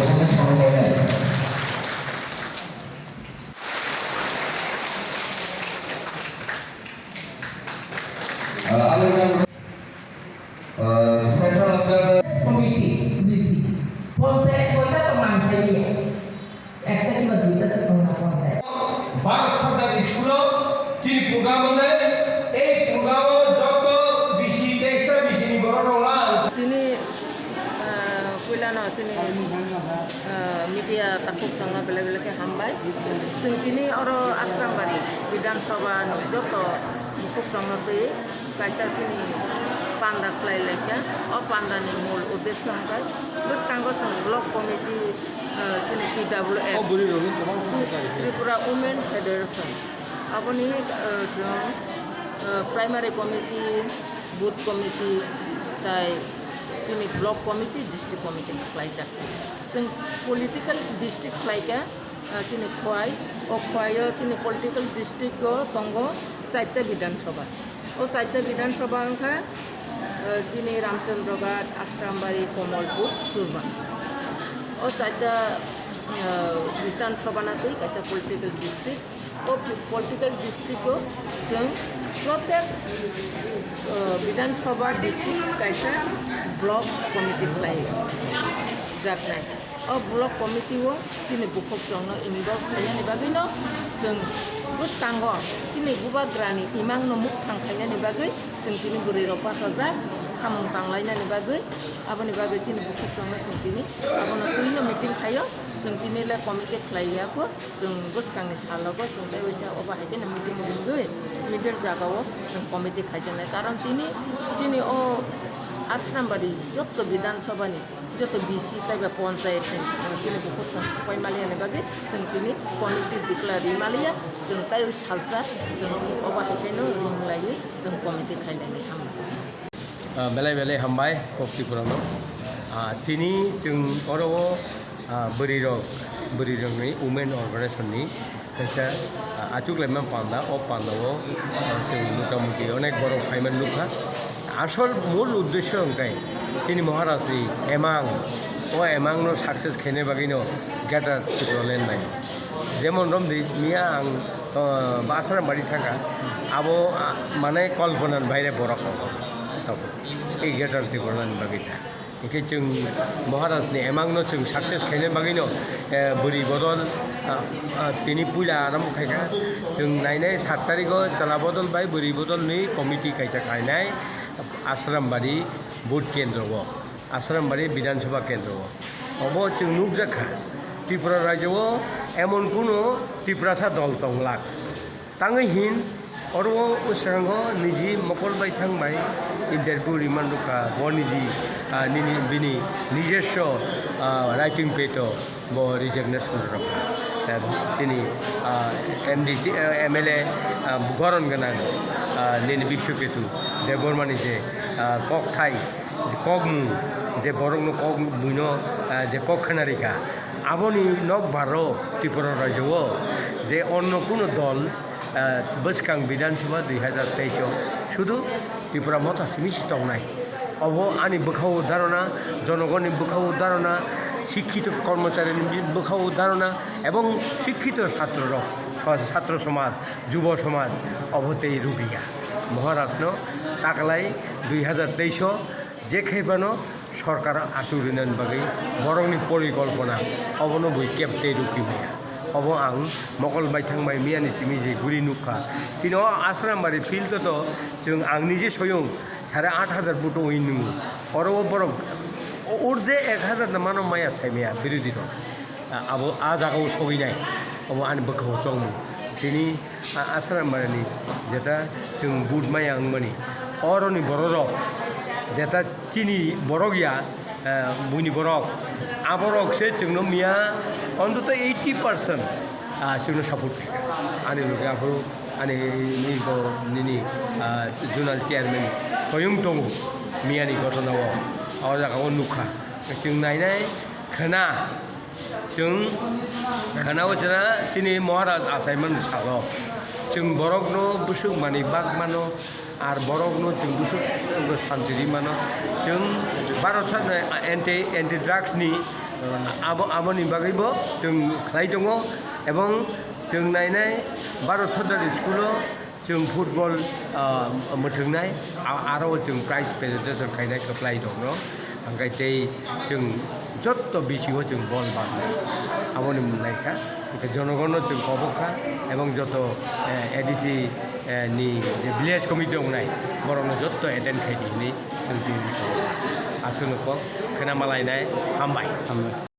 Special Observer Committee BC panchayat বলতে তো মানুষের একটা কিংবা দুইটা সেরকম না পঞ্চায়েত ভারত সরকার স্কুল যিনি প্রোগ্রাম এই প্রোগ্রাম যত বেশি টেক্সটা বেশি নিবরণ তিনি kailan sini media takut jangan bela-bela ke hambai sing kini oro asram bari Bidhan Sabha joto takut jangan tu kaisa sini panda klai leka o panda ni mul uddesho hambai bus kanggo sang block committee sini PWF Tripura Women Federation aponi primary committee booth committee tai sini block committee district committee apply jakti sing political district apply ka sini khwai o khwayo sini political district go tongo saita Bidhan Sabha o saita Bidhan Sabha angka sini Ramchandroghat Asrambari Komalpur Surban o saita Bidhan Sabha na tui kaisa political district o political district go sing protek Bidhan Sabha district kaisa block committee play jaknai o block committee wo sini bukok jongno involve kaya ni bagino jeng bus kanggo sini buba grani imang no muk thang kaya ni bagai jeng sini guri ropa saja samung tanglaina ni bagai abo ni bagai sini bukok jongno jeng sini abo no tuino meeting kayo jeng sini le committee play ya ko jeng bus kangni salogo jeng le wisa oba hake na meeting dingoi middle jagawo jeng committee khajanai karon tini o Asrambari joto Bidhan Sabha ni joto BC taiba panchayat sini bukuk sansapai malia ni bagi sing kini committee declare malia sing tai salsa sing oba hekeno ringlai sing committee khailani ham belai hambai kokti purano tini jeng oro berirok ni women organization ni kaisa achuk lemam panda o pandawo jeng motamuti onek boro khaiman lukha আসল মূল উদ্দেশ্য অঙ্কাই চিনি মহারাষ্ট্রি among no success খেনে বাগিনো গেটার টিপ্রলেন নাই যেমন রমদি মিয়া আং বাসারাম বাড়ি থাকা আবো মানে কল্পনার বাইরে বড় খবর এই গেটার টিপ্রলেন বাগিটা একে जों মহারাষ্ট্রি এমাংনো जों সাকসেস খেনে বাগিনো বুড়ি বদল তিনি পুইলা আরাম খাইকা जों নাইনাই 7 তারিখ চালা বদল বাই বুড়ি বদল নি committee কাইসা খাইনাই Asrambari Boot Kendro, Asrambari Bidhan Sabha Kendro. Obo chung nukjaka Tripura Rajo, Emon Kuno, Triprasa Doltong Lak. Tangahin, Orwo Usango, Niji, Mokol by Tangbai, Interview Rimanduka, Boniji, Nini Bini, Nijesho, Writing Peto, Bo Resignation Rock. Tini MDC, MLA, Goron Ganan, Nini Bishuketu. যে বর্মানি যে cock ঠাই কগমু যে বরং cock বুইনো যে ককখানারিকা আবনি knock ভারো Tripura রাজ্য যে অন্য কোনো দল বসকাং বিধানসভা 2023 শুধু ত্রিপুরা মতো সীমিত নাই অব আনি বোখাও ধারণা জনগণের বোখাও ধারণা শিক্ষিত কর্মচারীর বোখাও ধারণা এবং শিক্ষিত ছাত্র সমাজ যুব সমাজ অবতেই রুগিয়া মহারাষ্ট্র তাকলাই 2023 যে খেপানো সরকার আচুরিনান বাকি বরংনি পরিকল্পনা অবনো বই কেপতে রুকি মিয়া অব আং মকল বাই থাংবাই মিয়ানি সিমি যে গুরি নুখা চিন আশ্রামবাড়ি ফিল্ড তো जों आं निजे सयं 8,500 ফুট উইনু অরব বরং ওর যে 1000 মানো মায়া সাইমিয়া বিরোধী দল আবো আ জাগাও সগিনাই অব আন বখাও চংমু তিনি আশ্রামবাড়িনি যেটা जों বুট মায়া আংমানি অরনি বড়রক যেটা চিনি বড়গিয়া বুনি বড়ক আবরক সে जोंनो मिया অন্তত 80% जोंनो सापर्ट आनि लोग आफोर आनि निनि जुनाल चेयारमैन सयं दङ मियानि घटनाव आव जागाव नुखा जों नायनाय खोना जों खोनाव जना दिनै महाराज आसायमोन साल जों बरकनो बुसुक मानि बागमानो আর বরকনো जों बुसुक शान्तिरि मानो जों भारत सरकार एन्टि ड्राग्सनि aboni bagaibo जों खालाय दङ এবং जों नायनाय भारत सरकारि स्कुलाव जों फुटबल मोथोंनाय आरो जों प्राइज प्रेजेन्टेसन खालायनाय खालाय दङ ओंखाय जों যত বেশিও जों बल बारनाय aboni मोननायखा জনগণ जों खबरखा এবং যত एडिसि नि ভিলেজ कमिटि दंनाय बर'नो যত एटेन्ड खायदिनि जों दिनै आसुनुखौ खोनामालायनाय हामबाय